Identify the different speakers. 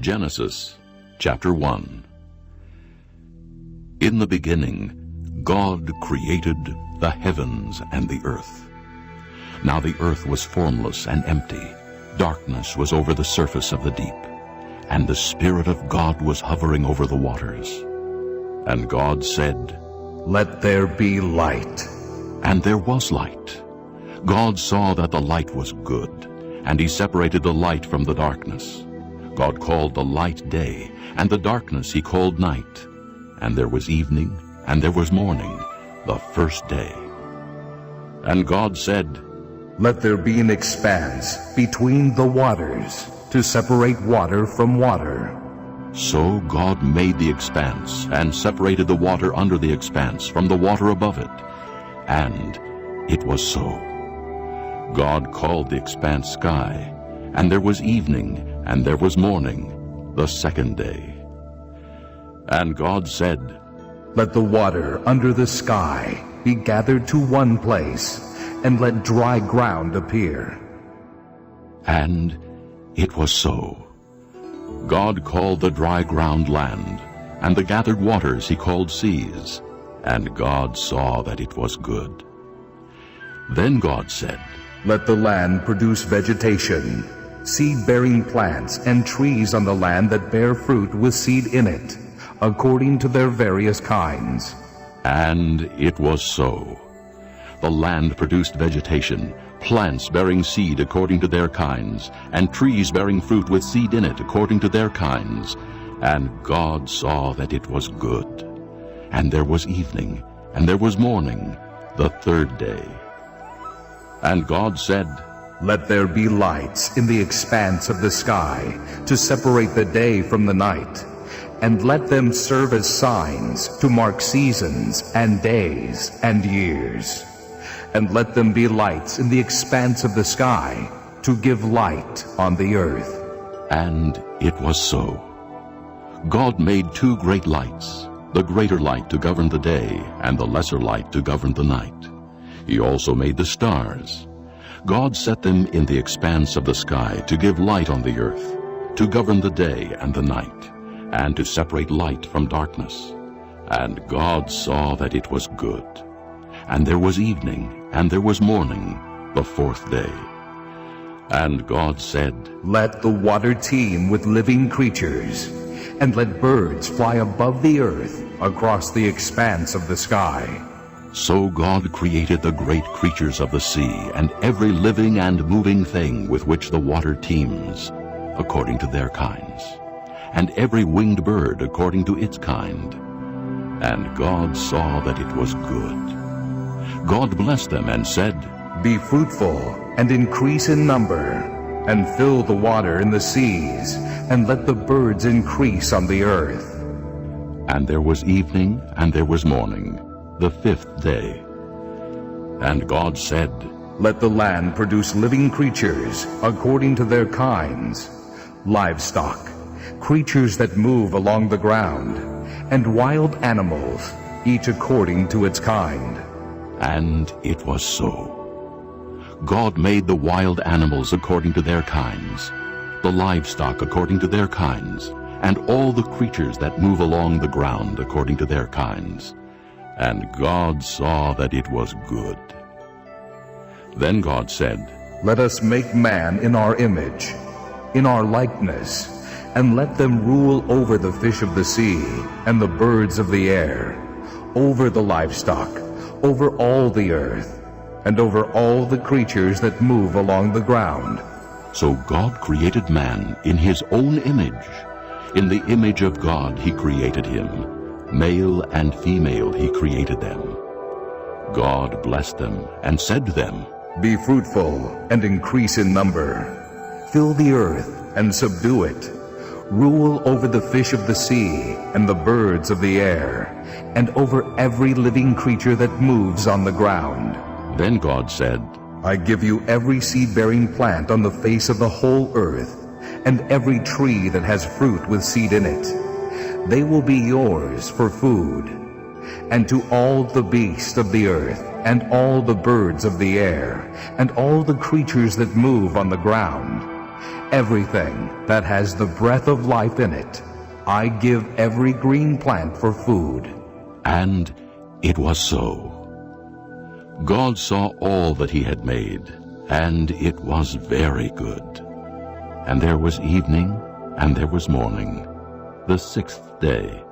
Speaker 1: Genesis chapter 1. In the beginning, God created the heavens and the earth. Now the earth was formless and empty. Darkness was over the surface of the deep, and the Spirit of God was hovering over the waters. And God said,
Speaker 2: "Let there be light."
Speaker 1: And there was light. God saw that the light was good, and he separated the light from the darkness. God called the light day, and the darkness he called night. And there was evening, and there was morning, the first day. And God said,
Speaker 2: "Let there be an expanse between the waters, to separate water from water."
Speaker 1: So God made the expanse, and separated the water under the expanse from the water above it. And it was so. God called the expanse sky, and there was evening, and there was morning, the second day. And God said,
Speaker 2: "Let the water under the sky be gathered to one place, and let dry ground appear."
Speaker 1: And it was so. God called the dry ground land, and the gathered waters he called seas. And God saw that it was good. Then God said,
Speaker 2: "Let the land produce vegetation, seed-bearing plants and trees on the land that bear fruit with seed in it, according to their various kinds."
Speaker 1: And it was so. The land produced vegetation, plants bearing seed according to their kinds, and trees bearing fruit with seed in it according to their kinds. And God saw that it was good. And there was evening, and there was morning, the third day. And God said,
Speaker 2: "Let there be lights in the expanse of the sky, to separate the day from the night, and let them serve as signs to mark seasons and days and years. And let them be lights in the expanse of the sky, to give light on the earth."
Speaker 1: And it was so. God made two great lights, the greater light to govern the day, and the lesser light to govern the night. He also made the stars. God set them in the expanse of the sky to give light on the earth, to govern the day and the night, and to separate light from darkness. And God saw that it was good. And there was evening, and there was morning, the fourth day. And God said,
Speaker 2: "Let the water teem with living creatures, and let birds fly above the earth across the expanse of the sky."
Speaker 1: So God created the great creatures of the sea, and every living and moving thing with which the water teems, according to their kinds, and every winged bird according to its kind. And God saw that it was good. God blessed them and said,
Speaker 2: "Be fruitful and increase in number, and fill the water in the seas, and let the birds increase on the earth."
Speaker 1: And there was evening, and there was morning, the fifth day. And God said,
Speaker 2: "Let the land produce living creatures according to their kinds, livestock, creatures that move along the ground, and wild animals, each according to its kind."
Speaker 1: And it was so. God made the wild animals according to their kinds, the livestock according to their kinds, and all the creatures that move along the ground according to their kinds. And God saw that it was good. Then God said,
Speaker 2: "Let us make man in our image, in our likeness, and let them rule over the fish of the sea, and the birds of the air, over the livestock, over all the earth, and over all the creatures that move along the ground."
Speaker 1: So God created man in his own image. In the image of God he created him. Male and female he created them. God blessed them and said to them,
Speaker 2: "Be fruitful and increase in number. Fill the earth and subdue it. Rule over the fish of the sea and the birds of the air, and over every living creature that moves on the ground."
Speaker 1: Then God said,
Speaker 2: "I give you every seed-bearing plant on the face of the whole earth, and every tree that has fruit with seed in it. They will be yours for food. And to all the beasts of the earth, and all the birds of the air, and all the creatures that move on the ground, Everything that has the breath of life in it, I give every green plant for food."
Speaker 1: And it was so. God saw all that he had made, and it was very good. And there was evening, and there was morning, the sixth day.